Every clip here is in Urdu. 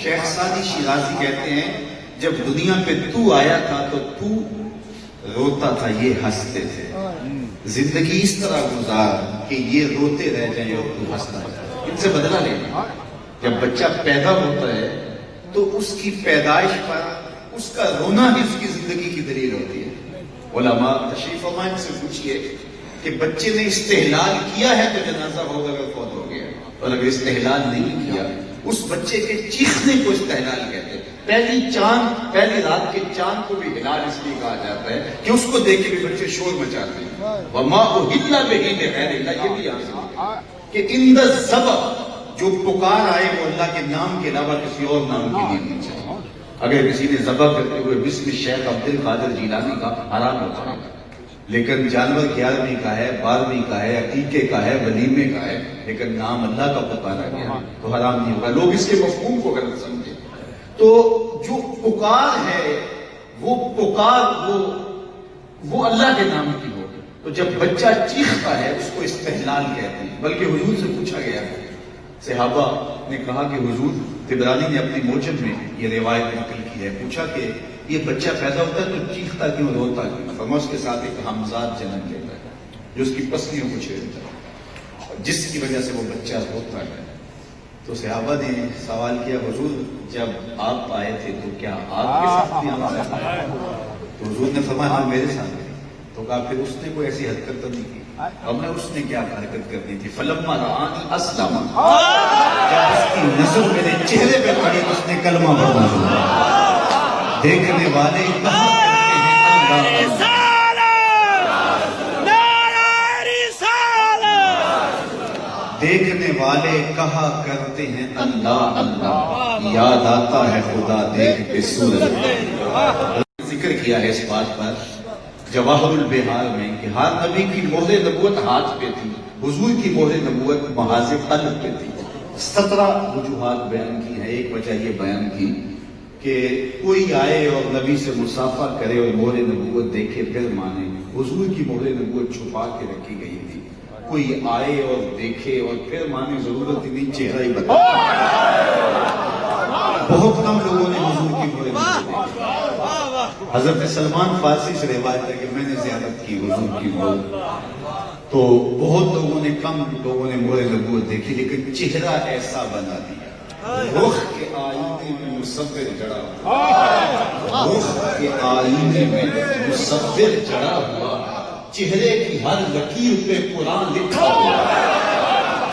شیخ سعدی شیرازی کہتے ہیں جب دنیا پہ تو آیا تھا تو تو روتا تھا، یہ ہنستے تھے. زندگی اس طرح گزار کہ یہ روتے رہ جائیں اور تو ہنستا ہے. ان سے بدلہ لینا. جب بچہ پیدا ہوتا ہے تو اس کی پیدائش پر اس کا رونا ہی اس کی زندگی کی دلیل ہوتی ہے. علماء تشریف فرمائیں سے پوچھئے کہ بچے نے استحلال کیا ہے تو جنازہ ہوگا اگر فوت ہو گیا، اور اگر استحلال نہیں کیا اس بچے کے چیخنے کو استحلال کہتے ہیں. پہلی رات کے چاند کو بھی ہلال اس لیے کہا جاتا ہے کہ اس کو دیکھ کے بھی بچے شور مچاتے ہیں. وما اہل بہ لغیر اللہ، یہ بھی یاد کہ ان دا ذبح جو پکار آئے وہ اللہ کے نام کے علاوہ کسی اور نام کے لیے نہیں چاہیے. اگر کسی نے ذبح کرتے ہوئے بسم شیخ عبد القادر جیلانی کا حرام ہوتا ہے، لیکن جانور 11ویں کا ہے، 12ویں کا ہے، عقیقے کا ہے، ولیمے کا ہے، لیکن نام اللہ کا پکارا گیا تو حرام نہیں ہوگا. لوگ اس کے مفہوم کو غلط سمجھے. تو جو پکار ہے وہ پکار وہ اللہ کے نام کی ہو. تو جب بچہ چیختا ہے اس کو استحلال کہتے ہیں. بلکہ حضور سے پوچھا گیا، صحابہ نے کہا کہ حضور، طبرانی نے اپنی موجم میں یہ روایت نقل کی ہے، پوچھا کہ یہ بچہ پیدا ہوتا ہے تو چیختا کیوں، روتا کیوں؟ فرمایا اس کے ساتھ ایک حمزات جنم لیتا ہے جو اس کی پسلیوں کو چھیڑتا ہے، جس کی وجہ سے وہ بچہ روتا ہے. تو صحابہ نے سوال کیا، حضور جب آپ آئے تھے تو کیا آپ کے ساتھ بھی حمزات آئے؟ تو حضور نے فرمایا ہاں میرے ساتھ. تو کہا پھر اس نے کوئی ایسی حرکت تو نہیں کی؟ اب میں اس نے کیا حرکت کرنی تھی؟ فلما رآنی اسلم، جب اس کی نظر میرے چہرے پہ پڑی تو اس نے کلمہ پڑھنا شروع کیا. دیکھنے والے کہاں کرتے ہیں دیکھنے والے کہا کرتے ہیں اللہ اللہ، یاد آتا ہے خدا دیکھ کے سورج. ذکر کیا ہے اس بات پر جواہر البحار میں کہ ہر نبی کی مہر نبوت ہاتھ پہ تھی، حضور کی مہر نبوت محاذ قلب پہ تھی. 17 وجوہات بیان کی ہیں. ایک وجہ یہ بیان کی کہ کوئی آئے اور نبی سے مصافحہ کرے اور مہر نبوت دیکھے پھر مانے. حضور کی مہر نبوت چھپا کے رکھی گئی تھی. کوئی آئے اور دیکھے اور پھر مانے ضرورت ہی نہیں، چہرہ ہی بتا. بہت کم لوگوں نے حضور کی مہر نبوت دیکھی. حضرت سلمان فارسی سے روایت ہے کہ میں نے زیارت کی حضور کی مہر، تو بہت لوگوں نے، کم لوگوں نے مہر نبوت دیکھی، لیکن چہرہ ایسا بنا دیا. رخ کے آئینے میں مصور جڑا ہوا، رخ کے آئینے میں مصور جڑا ہوا، چہرے کی ہر لکیر پہ قرآن لکھا ہوا،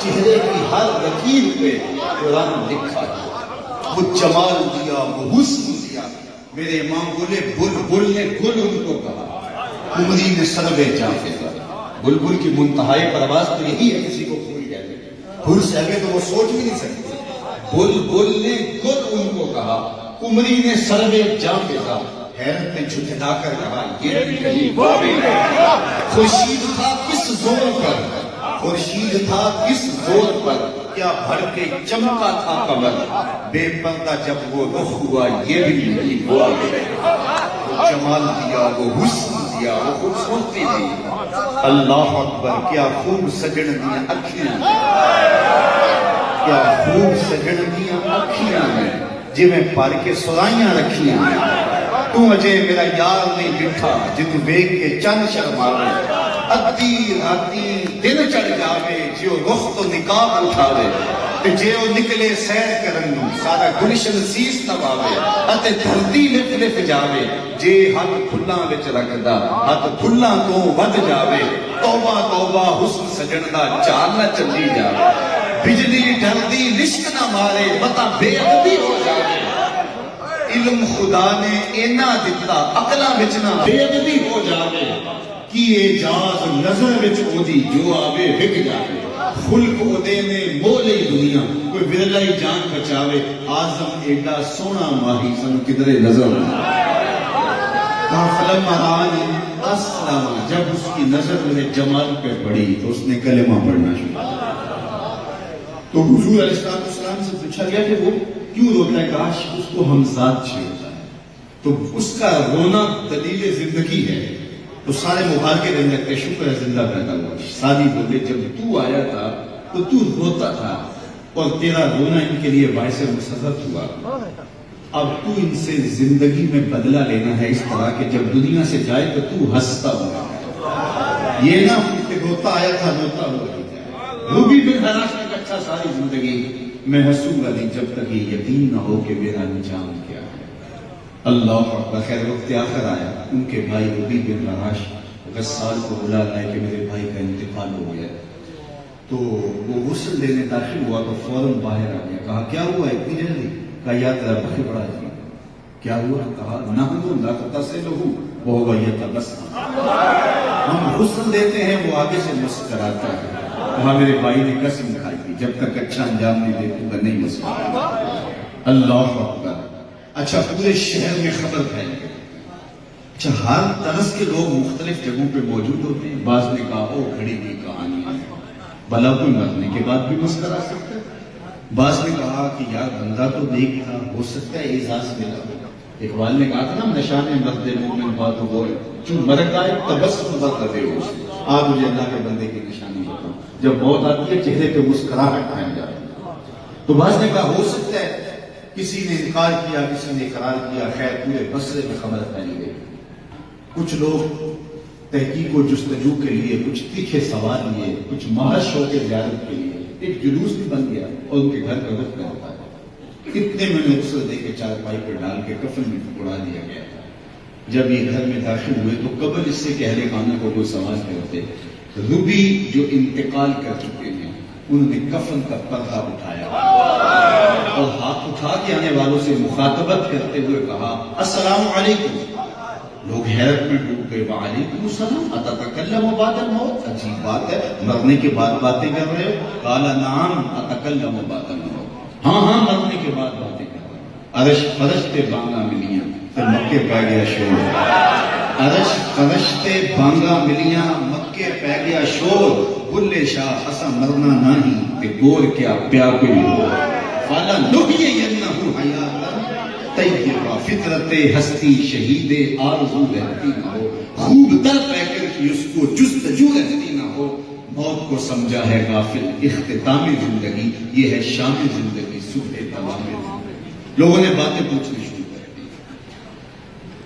چہرے کی ہر لکیر پہ قرآن لکھا ہوا. وہ جمال دیا، وہ حسن دیا. میرے امام بولے بلبل نے گل ان کو کہا، قمری نے سروے جافزا. بلبل کی منتہائی پرواز تو یہی ہے، کسی کو پھول کہتے ہیں. پھول سے آگے تو وہ سوچ بھی نہیں سکتے. بلبل نے گل ان کو کہا، قمری نے سروے جافزا. حیرت میں جھٹلا کر کہا یہ بھی نہیں وہ بھی نہیں. خورشید تھا کس زور پر، خورشید تھا کس زور پر، کیا بھر کے چمکا تھا قمر. بے پردہ جب وہ رخ ہوا یہ بھی نہیں وہ بھی نہیں. وہ جمال دیا، وہ حسن دیا، وہ خوبصورتی دی. اللہ اکبر، کیا خوب سجن دیا اکھیاں، کیا خوب سجن دیا اکھیاں ہیں، جی میں پار کے سرائیاں رکھیاں ہیں. تو اجے میرا یار نہیں ڈٹھا جنو ویگ کے چند شرماوے. ادھی راتی دن چڑھ جاوے جیو رخ تو نقاب اٹھاوے. تے جیو نکلے سیر کرن نو سارا گلشن سیس نواوے. اتے دھرتی لف لف جاوے جے ہاتھ پھلاں وچ رکھدا ہاتھ پھلاں تو ود جاوے. توبہ توبہ حسن سجن دا چال نہ چلی جاوے. بجلی ڈردی لشک نہ مارے متا بے ادبی ہو جاوے. علم خدا نے اینا دتا عقلاں وچ نہ بے ادبی ہو جاوے. کی اعجاز نظر وچ اودی جو آوے وک جاوے. خلق اودے نے مولے دنیا کوئی ورلائی جان بچاوے. آزم ایڈا سونا ماہی سن کدرے نظر فلما رآنی اسلم. جب اس کی نظر میں جمال پہ پڑی تو اس نے کلمہ پڑھنا شروع کیا. تو حضور علیہ السلام سے پوچھا گیا کہ وہ کیوں روتا ہے؟ کاش اس کو حمزات چھیڑتا ہے. تو اس کا رونا دلیل زندگی ہے. تو سارے مبارکے رہنے کہ شکر ہے زندہ پیدا ہوا. سادی بولے جب تو آیا تھا تو تو روتا تھا، اور تیرا رونا ان کے لیے باعث مسرت ہوا. اب تو ان سے زندگی میں بدلہ لینا ہے اس طرح کہ جب دنیا سے جائے تو تو ہنستا ہوا. یہ نہ کہ روتا آیا تھا روتا ہوا ہی جائے. روبی بن حراش نے کہا ساری زندگی میں ہنسوں گا نہیں جب تک یہ یقین نہ ہو کہ میرا انجام کیا ہے. اللہ اکبر. خیر وقت آخر آیا. ان کے بھائی روبی بن حراش غسال کو بلا لائے کہ میرے بھائی کا انتقال ہو گیا. تو وہ غسل لینے داخل ہوا تو فوراً باہر آ گیا. کہا کیا ہوا اتنی جلدی؟ کہا یا تیرا بخی بڑا جی. کیا ہوا؟ کہا نحن لا تتصلہ وہو یتبسم. ہم غسل دیتے ہیں وہ آگے سے مسکراتا ہے. کہا میرے بھائی نے قسم کھائی تھی جب تک اچھا انجام نہیں دیکھوں گا نہیں مسکراتا. اللہ اکبر. اچھا پورے شہر میں خبر پھیل گئی. اچھا ہر طرز کے لوگ مختلف جگہوں پہ موجود ہوتے ہیں. بعض نے کہا او گھڑی کی کہانی ہے بھلا کوئی مرنے کے بعد بھی مسکرا سکتا ہے. بعض نے کہا کہ یار بندہ تو نیک تھا ہو سکتا ہے اعزاز ملا. اقبال نے کہا تھا نا نشان مرد مومن بات ہو چون مرد آئے تبسم بات ہو. آج مجھے اللہ کے بندے کی نشانی بتاؤں جب موت آتی ہے چہرے پہ مسکراہٹ قائم جاتی ہے. تو بعض نے کہا ہو سکتا ہے کسی نے انکار کیا کسی نے اقرار کیا. خیر پورے بصرے میں خبر پھیلی گئی. کچھ لوگ تحقیق و جستجو کے لیے کچھ تیکھے سوال لیے کچھ محض شوق زیارت کے لیے ایک جلوس بھی بن گیا اور ان کے گھر کا رخ کرتا ہے. اتنے میں نے غسل دے کے چارپائی پہ ڈال کے کفن میں ٹکڑا دیا گیا تھا. جب یہ گھر میں داخل ہوئے تو قبل اس سے کہ اہل خانہ کو کوئی سوال کرتے. روبی جو انتقال کر چکے ہیں انہوں نے کفن کا پردہ اٹھایا اور ہاتھ اٹھا کے آنے والوں سے مخاطبت کرتے ہوئے کہا السلام علیکم. لوگ حیرت میں ڈوب گئے. وعلیکم السلام اتتکلم بعد الموت. عجیب بات ہے مرنے کے بعد باتیں کر رہے ہو. قال نعم اتکلم بعد الموت. ہاں ہاں مرنے کے بعد باتیں کر رہے ہو. عرش فرشتے بانگا ملیاں پھر مکے پہ گیا شور. عرش فرشتے بانگا ملیاں مکے پہ گیا شور. بلے شاہ اسا مرنا نہیں تے گور کیا پیا کوئی ہو. فالا نحیینہ حیاتا طیبہ فطرت ہستی شہید آرزو رہتی نہ ہو. خوب تر پہ کر کی اس کو جستجو رہتی نہ ہو. موت کو سمجھا ہے غافل اختتام زندگی یہ ہے شام زندگی صبح تمام زندگی. لوگوں نے باتیں پوچھنی شروع کر دی.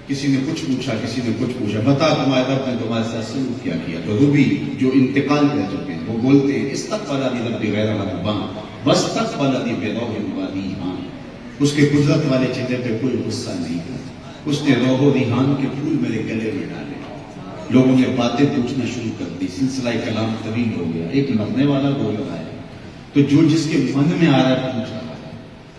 کسی نے کچھ پوچھا کسی نے کچھ پوچھا. بتا تمہارے رب نے تمہارے ساتھ سلوک کیا کیا. تو روبی جو انتقال کر چکے ہیں وہ بولتے ہیں استقبلنی ربی غیر غضبان واستقبلنی بروح وریحان. اس کے قدرت والے چہرے پہ کوئی غصہ نہیں تھا. اس نے روح و ریحان کے پھول میرے گلے میں ڈالے. لوگوں نے باتیں پوچھنا شروع کر دی. سلسلہ کلام طویل ہو گیا. ایک مرنے والا بول رہا ہے تو جو جس کے من میں آ رہا ہے پوچھ رہا ہے.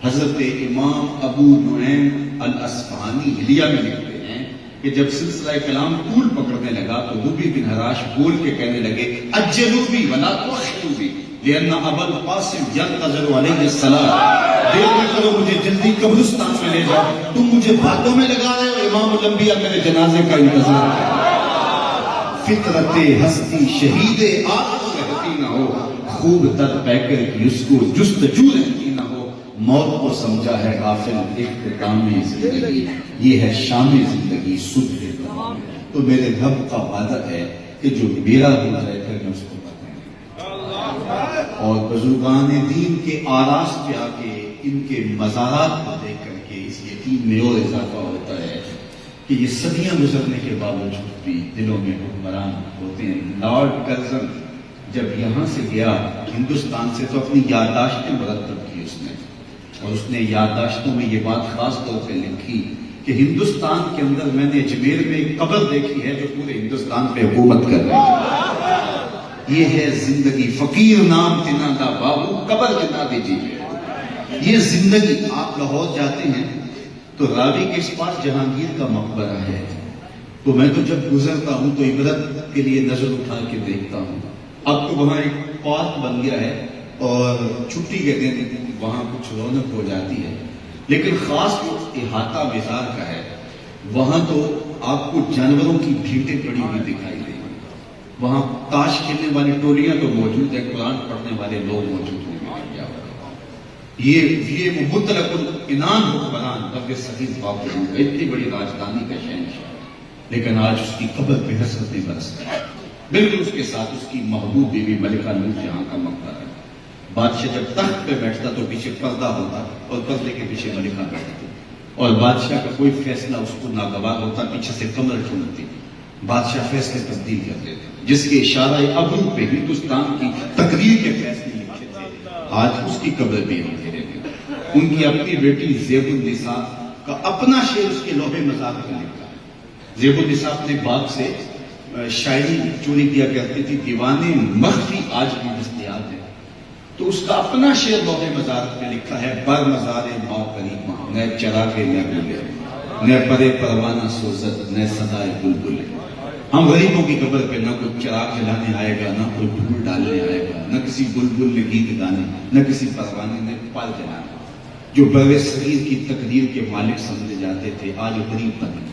حضرت امام ابو نعیم الاصفہانی حلیہ میں لکھتے ہیں کہ جب سلسلہ کلام طول پکڑنے لگا تو روبی بن حراش بول کے کہنے لگے اجلوا بی ولا تؤخروا بی لأن ابا القاسم ينتظر علیہ السلام. دیر نہ کرو مجھے جلدی قبرستان میں لے جاؤ. تم مجھے باتوں میں لگا رہے ہو امام الانبیاء میرے جنازے کا انتظار ہے. فطرت ہستی شہید آرزو رہتی نہ ہو. خوب تر پیکر کی اس کو جستجو رہتی نہ ہو. موت کو سمجھا ہے غافل اختتام زندگی یہ ہے شام زندگی صبح تمام. تو میرے رب کا وعدہ ہے کہ جو میرا ہو جائے پھر میں اس کو اور بزرگان دین کے آراس پہ آ کے ان کے مزارات کو دیکھ کر کے اس یقین میں اور اضافہ ہوتا ہے کہ یہ صدیاں گزرنے کے باوجود بھی دلوں میں حکمران ہوتے ہیں. لارڈ کرزن جب یہاں سے گیا ہندوستان سے تو اپنی یادداشتیں مرتب کی اس نے اور اس نے یادداشتوں میں یہ بات خاص طور پہ لکھی کہ ہندوستان کے اندر میں نے اجمیر میں ایک قبر دیکھی ہے جو پورے ہندوستان پہ حکومت کر رہی ہے. یہ ہے زندگی. فقیر نام تنا دا بابو قبر جنا دیجیے. یہ زندگی. آپ لاہور جاتے ہیں تو راوی کے اس پاس جہانگیر کا مقبرہ ہے. تو میں تو جب گزرتا ہوں تو عبرت کے لیے نظر اٹھا کے دیکھتا ہوں. اب تو وہاں ایک پارک بن گیا ہے اور چھٹی کے دن وہاں کچھ رونق ہو جاتی ہے. لیکن خاص احاطہ مزار کا ہے. وہاں تو آپ کو جانوروں کی بھیڑیں پڑی ہوئی دکھائی دیں. وہاں تاش کھیلنے والی ٹولیاں تو موجود ہیں. قرآن پڑھنے والے لوگ موجود ہیں. یہ مطلق العنان حکمران رب صحیح باپ اتنی بڑی راجدھانی کا شہنشاہ. لیکن آج اس کی قبر پہ حسرتیں برستی ہے. بالکل اس کے ساتھ اس کی محبوب بیوی ملکہ نور جہاں کا مقبرہ ہے. بادشاہ جب تخت پہ بیٹھتا تو پیچھے پردہ ہوتا اور پردے کے پیچھے ملکہ بیٹھتی اور بادشاہ کا کوئی فیصلہ اس کو ناگوار ہوتا، پیچھے سے کمر ٹھونڈتی، بادشاہ فیصلے تبدیل کر دیتے، جس کے اشارہ ابرو پہ ہندوستان کی تقریر کے فیصلے لکھے تھے، آج اس کی قبر بھی ہم گرے گئے۔ ان کی اپنی بیٹی زیب النساء کا اپنا شعر اس کے لوح مزار پہ لکھا ہے۔ زیب النساء اپنے باپ سے شاعری چوری کیا کرتی تھی، دیوانے مخفی آج بھی دستیاب ہے، تو اس کا اپنا شعر لوح مزار پہ لکھا ہے، بر مزار ماں قریب ماں، نہ چراغے نہ گلے، نہ پرے پروانہ سوزد، نہ صدائے بلبلے۔ ہم غریبوں کی قبر پہ نہ کوئی چراغ جلانے آئے گا، نہ کوئی دھول ڈالنے آئے گا، نہ کسی بلبل نے گیت گانے، نہ کسی پروانے نے پال جلانے۔ جو بر صغیر کی تقدیر کے مالک سمجھے جاتے تھے آج غریب بنے۔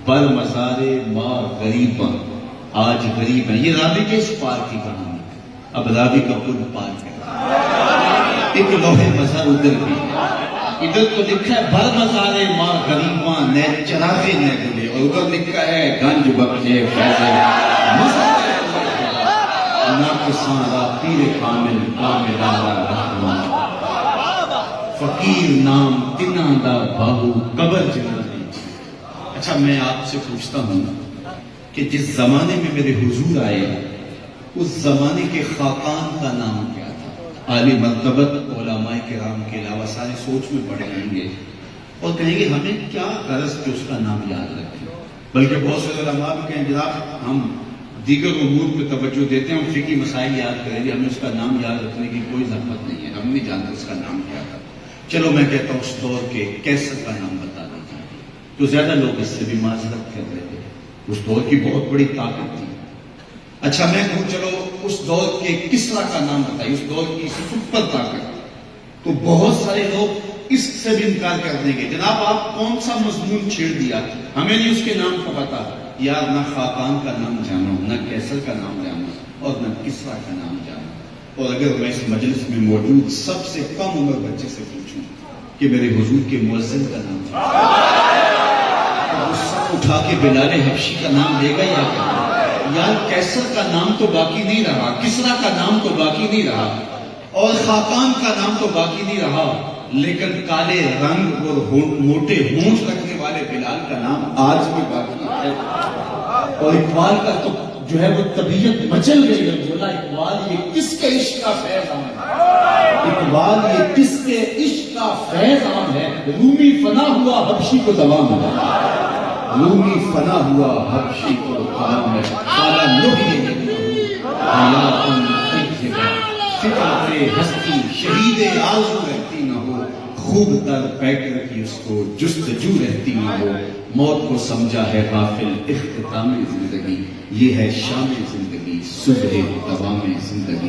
بر مزار ماں غریب آج غریب ہیں۔ یہ راوی کے اس پار کی کہانی، اب راوی کا پل پار ہے۔ ایک لوح مزار ادھر بھی ہے، ادھر تو لکھا ہے بر مزار ماں غریباں، نہ چراغے نہ گلے، اور ادھر لکھا ہے گنج بخشے فیض مزار نہ کساں پیر کامل کامل رحمان، فقیر نام تنا دا باہو قبر جنا دی۔ اچھا میں آپ سے پوچھتا ہوں کہ جس زمانے میں میرے حضور آئے اس زمانے کے خاقان کا نام کیا تھا؟ عالی مرتبت علماء کرام کے علاوہ سارے سوچ میں پڑ جائیں گے اور کہیں گے ہمیں کیا غرض کہ اس کا نام یاد رکھیں، بلکہ بہت سے علماء بھی کہیں جناب ہم دیگر امور پہ توجہ دیتے ہیں، ہم فقہی مسائل یاد کریں گے، ہمیں اس کا نام یاد رکھنے کی کوئی ضرورت نہیں ہے، ہم نہیں جانتے اس کا نام کیا تھا۔ چلو میں کہتا ہوں اس دور کے کیسر کا نام بتا دیجیے، تو زیادہ لوگ اس سے بھی معذرت کر رہے تھے، اس دور کی بہت بڑی طاقت تھی۔ اچھا میں کہوں چلو اس دور کے کسرا کا نام بتائیے، اس دور کی سپر طاقت، تو بہت سارے لوگ اس سے بھی انکار کر دیں گے، جناب آپ کون سا مضمون چھیڑ دیا، ہمیں نہیں اس کے نام کا پتا۔ یار نہ خاقان کا نام جانو، نہ کیسر کا نام جانو، اور نہ کسرا کا نام جانو۔ اور اگر میں اس مجلس میں موجود سب سے کم عمر بچے سے پوچھوں کہ میرے حضور کے مؤذن کا نام تو سب اٹھا کے بلال حبشی کا نام لے گا یا کیا؟ یار کیسر کا نام تو باقی نہیں رہا، کسرا کا نام تو باقی نہیں رہا، اور خاقان کا نام تو باقی نہیں رہا، لیکن کالے رنگ اور موٹے ہونٹ رکھنے والے بلال کا نام آج بھی باقی ہے۔ اور اقبال کا تو جو ہے وہ طبیعت مچل گئی ہے، بولا اقبال یہ کس کے عشق کا فیضان ہے، اقبال یہ کس کے عشق کا فیضان ہے، رومی فنا ہوا حبشی کو دوام ہے، رومی فنا ہوا حبشی کو دوام ہے، کالا لوہی حیاتن طیبہ فطرت ہستی شہید آرزو رہتی نہ ہو، خوب تر پیکر کی اس کو جستجو رہتی نہ ہو، موت کو سمجھا ہے غافل اختتام زندگی، یہ ہے شام زندگی صبح دوام زندگی۔